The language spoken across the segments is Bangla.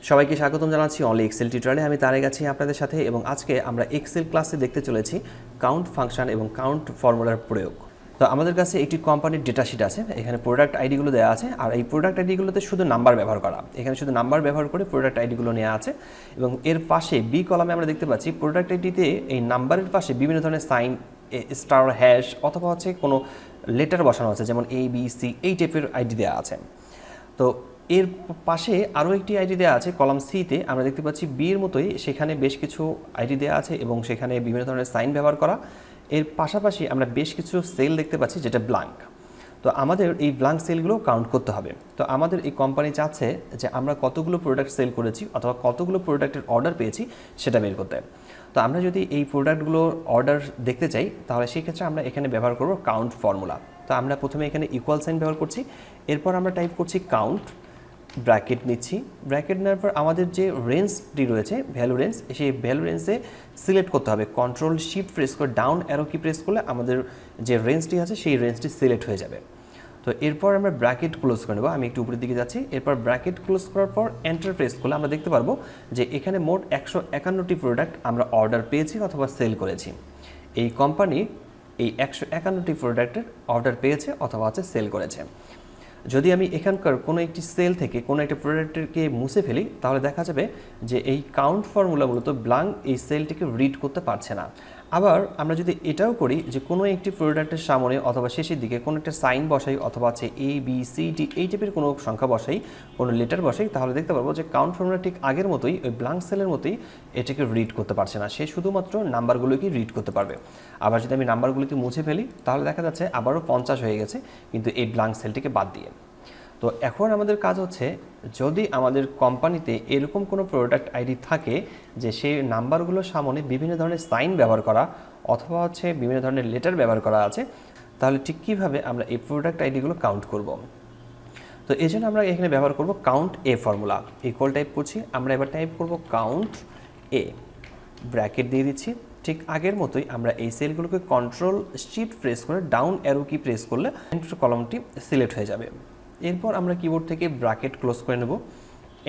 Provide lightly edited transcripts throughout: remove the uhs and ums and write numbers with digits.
সবাইকে স্বাগতম জানাচ্ছি অনলি এক্সেল টিউটোরিয়ালে। আমি তারেক আছি আপনাদের সাথে এবং আজকে আমরা এক্সেল ক্লাসে দেখতে চলেছি কাউন্ট ফাংশন এবং কাউন্ট ফর্মুলার প্রয়োগ। তো আমাদের কাছে একটি কোম্পানির ডেটা শিট আছে, এখানে প্রোডাক্ট আইডিগুলো দেওয়া আছে আর এই প্রোডাক্ট আইডিগুলোতে শুধু নাম্বার ব্যবহার করা, এখানে শুধু নাম্বার ব্যবহার করে প্রোডাক্ট আইডিগুলো নেওয়া আছে এবং এর পাশে বি কলামে আমরা দেখতে পাচ্ছি প্রোডাক্ট আইডিতে এই নাম্বারের পাশে বিভিন্ন ধরনের সাইন, স্টার, হ্যাশ অথবা হচ্ছে কোনো লেটার বসানো আছে, যেমন এ বি সি এই টাইপের আইডি দেওয়া আছে। তো এর পাশে আরও একটি আইডি দেওয়া আছে কলাম সিতে, আমরা দেখতে পাচ্ছি বি এর মতোই সেখানে বেশ কিছু আইডি দেওয়া আছে এবং সেখানে বিভিন্ন ধরনের সাইন ব্যবহার করা। এর পাশাপাশি আমরা বেশ কিছু সেল দেখতে পাচ্ছি যেটা ব্ল্যাঙ্ক। তো আমাদের এই ব্ল্যাঙ্ক সেলগুলো কাউন্ট করতে হবে। তো আমাদের এই কোম্পানি চাচ্ছে যে আমরা কতগুলো প্রোডাক্ট সেল করেছি অথবা কতগুলো প্রোডাক্টের অর্ডার পেয়েছি সেটা বের করতে। তো আমরা যদি এই প্রোডাক্টগুলোর অর্ডার দেখতে চাই তাহলে সেই ক্ষেত্রে আমরা এখানে ব্যবহার করব কাউন্ট ফর্মুলা। তো আমরা প্রথমে এখানে ইকুয়াল সাইন ব্যবহার করছি, এরপর আমরা টাইপ করছি কাউন্ট, ব্র্যাকেট নিচ্ছি। ব্র্যাকেট নেওয়ার পর আমাদের যে রেঞ্জটি রয়েছে ভ্যালু রেঞ্জ, সেই ভ্যালু রেঞ্জে সিলেক্ট করতে হবে। কন্ট্রোল শিফট প্রেস করে ডাউন অ্যারো কি প্রেস করলে আমাদের যে রেঞ্জটি আছে সেই রেঞ্জটি সিলেক্ট হয়ে যাবে। তো এরপর আমরা ব্র্যাকেট ক্লোজ করে নেব, আমি একটু উপরের দিকে যাচ্ছি। এরপর ব্র্যাকেট ক্লোজ করার পর এন্টার প্রেস করলে আমরা দেখতে পারবো যে এখানে মোট 151টি প্রোডাক্ট আমরা অর্ডার পেয়েছি অথবা সেল করেছি। এই কোম্পানি এই 151টি প্রোডাক্টের অর্ডার পেয়েছে অথবা হচ্ছে সেল করেছে। যদি আমি এখানকার কোনো একটি সেল থেকে কোনো একটা প্রোডাক্টকে মুছে ফেলি তাহলে দেখা যাবে যে এই কাউন্ট ফর্মুলা মূলত ব্ল্যাঙ্ক এই সেলটিকে রিড করতে পারছে না। আবার আমরা যদি এটাও করি যে কোনো একটি প্রোডাক্টের সামনে অথবা শেষের দিকে কোনো একটা সাইন বসাই অথবা আছে এ বি সি ডি এই টাইপের কোনো সংখ্যা বসাই, কোনো লেটার বসাই, তাহলে দেখতে পারবো যে কাউন্ট ফর্মুলা ঠিক আগের মতোই ওই ব্ল্যাঙ্ক সেলের মতোই এটাকে রিড করতে পারছে না, সে শুধুমাত্র নাম্বারগুলোকে রিড করতে পারবে। আবার যদি আমি নাম্বারগুলোকে মুছে ফেলি তাহলে দেখা যাচ্ছে আবারও 50 হয়ে গেছে, কিন্তু এই ব্ল্যাঙ্ক সেলটিকে বাদ দিয়ে। তো এখন আমাদের কাজ হচ্ছে, যদি আমাদের কোম্পানিতে এরকম কোনো প্রোডাক্ট আইডি থাকে যে সেই নাম্বারগুলোর সামনে বিভিন্ন ধরনের সাইন ব্যবহার করা অথবা হচ্ছে বিভিন্ন ধরনের লেটার ব্যবহার করা আছে, তাহলে ঠিক কীভাবে আমরা এই প্রোডাক্ট আইডিগুলো কাউন্ট করব। তো এই জন্য আমরা এখানে ব্যবহার করব কাউন্ট এ ফর্মুলা। ইকুয়াল টাইপ করছি, আমরা এবার টাইপ করব কাউন্ট এ, ব্র্যাকেট দিয়ে দিচ্ছি। ঠিক আগের মতোই আমরা এই সেলগুলোকে কন্ট্রোল শিফট প্রেস করে ডাউন অ্যারো কি প্রেস করলে কলামটি সিলেক্ট হয়ে যাবে। এরপর আমরা কিবোর্ড থেকে ব্র্যাকেট ক্লোজ করে নেব,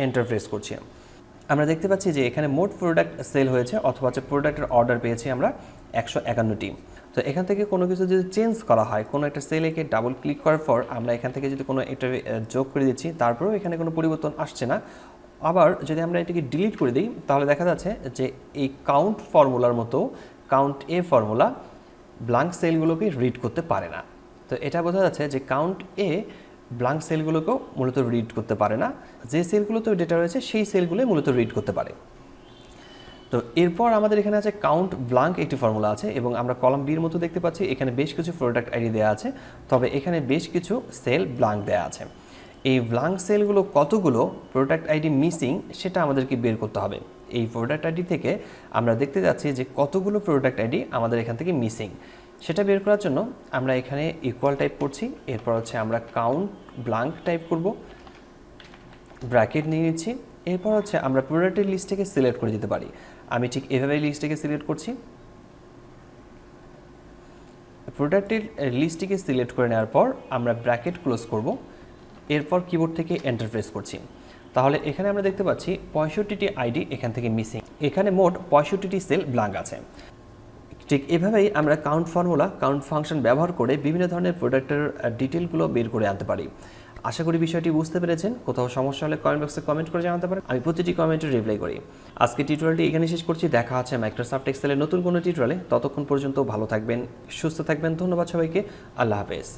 এন্টার প্রেস করছি। আমরা দেখতে পাচ্ছি যে এখানে মোট প্রোডাক্ট সেল হয়েছে অথবা হচ্ছে প্রোডাক্টের অর্ডার পেয়েছি আমরা 151টি। তো এখান থেকে কোনো কিছু যদি চেঞ্জ করা হয়, কোনো একটা সেলেকে ডাবল ক্লিক করার পর আমরা এখান থেকে যদি কোনো একটা যোগ করে দিচ্ছি তারপরেও এখানে কোনো পরিবর্তন আসছে না। আবার যদি আমরা এটাকে ডিলিট করে দিই তাহলে দেখা যাচ্ছে যে এই কাউন্ট ফর্মুলার মতো কাউন্ট এ ফর্মুলা ব্ল্যাঙ্ক সেলগুলোকে রিড করতে পারে না। তো এটা বোঝা যাচ্ছে যে কাউন্ট এ ব্ল্যাঙ্ক সেলগুলোকেও মূলত রিড করতে পারে না, যে সেলগুলোতে ডেটা রয়েছে সেই সেলগুলোই মূলত রিড করতে পারে। তো এরপর আমাদের এখানে আছে কাউন্ট ব্ল্যাঙ্ক একটি ফর্মুলা আছে এবং আমরা কলাম বির মতো দেখতে পাচ্ছি এখানে বেশ কিছু প্রোডাক্ট আইডি দেওয়া আছে, তবে এখানে বেশ কিছু সেল ব্ল্যাঙ্ক দেওয়া আছে। এই ব্ল্যাঙ্ক সেলগুলো কতগুলো প্রোডাক্ট আইডি মিসিং সেটা আমাদেরকে বের করতে হবে। এই প্রোডাক্ট আইডি থেকে আমরা দেখতে যাচ্ছি যে কতগুলো প্রোডাক্ট আইডি আমাদের এখান থেকে মিসিং, সেটা বের করার জন্য আমরা এখানে ইকুয়াল টাইপ করছি। এরপর হচ্ছে আমরা কাউন্ট ব্ল্যাঙ্ক টাইপ করব, ব্র্যাকেট নিয়ে নিচ্ছি। এরপর হচ্ছে আমরা প্রোডাক্টের লিস্ট থেকে সিলেক্ট করে দিতে পারি। আমি ঠিক এভাবে লিস্টটিকে সিলেক্ট করছি। প্রোডাক্টের লিস্টটিকে সিলেক্ট করে নেওয়ার পর আমরা ব্র্যাকেট ক্লোজ করব, এরপর কিবোর্ড থেকে এন্টার প্রেস করছি। তাহলে এখানে আমরা দেখতে পাচ্ছি 65টি আইডি এখান থেকে মিসিং, এখানে মোট 65টি সেল ব্ল্যাঙ্ক আছে। ঠিক এভাবেই আমরা কাউন্ট ফর্মুলা, কাউন্ট ফাংশন ব্যবহার করে বিভিন্ন ধরনের প্রোডাক্টের ডিটেলগুলো বের করে আনতে পারি। আশা করি বিষয়টি বুঝতে পেরেছেন। কোথাও সমস্যা হলে কমেন্ট বক্সে কমেন্ট করে জানাতে পারেন, আমি প্রতিটি কমেন্টে রিপ্লাই করি। আজকে টিউটোরিয়ালটি এখানে শেষ করছি, দেখা আছে মাইক্রোসফট এক্সেলের নতুন কোনো টিউটোরিয়ালে। ততক্ষণ পর্যন্ত ভালো থাকবেন, সুস্থ থাকবেন। ধন্যবাদ সবাইকে, আল্লাহ হাফেজ।